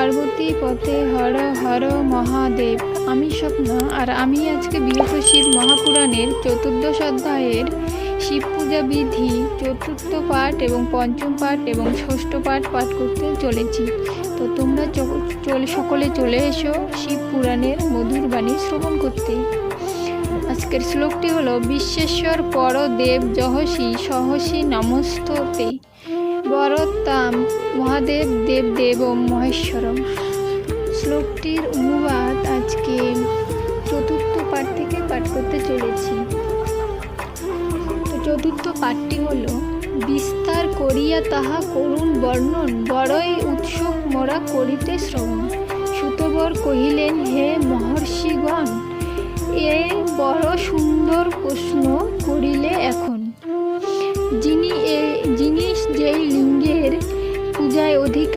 পার্বতী পতে হর হর মহাদেব। আমি স্বপ্না, আর আমি আজকে বিহত শিব মহাপুরাণের চতুর্দশ অধ্যায়ের শিব পূজা বিধি চতুর্থ পাঠ এবং পঞ্চম পাঠ এবং ষষ্ঠ পাঠ পাঠ করতে চলেছি। তো তোমরা সকলে চলে এসো শিব পুরাণের মধুর বাণী শ্রবণ করতে। আজকের শ্লোকটি হলো বিশ্বেশ্বর পর দেব জহসি সহসি নমস্ততে বরত্তাম মহাদেব দেব দেবম মহেশ্বরম। শ্লোকটির অনুবাদ আজকে চতুর্থ পাঠ থেকে পাঠ করতে চলেছি। তো চতুর্থ পাঠটি হলো, বিস্তার করিয়া তাহা করুণ বর্ণন বড়ই উৎসুক মোরা করিতে শ্রবণ। সুতবর কহিলেন, হে মহর্ষিগণ, এ বড় সুন্দর প্রশ্ন করিলে এখন। যিনি যেই লিঙ্গের পূজায় অধিক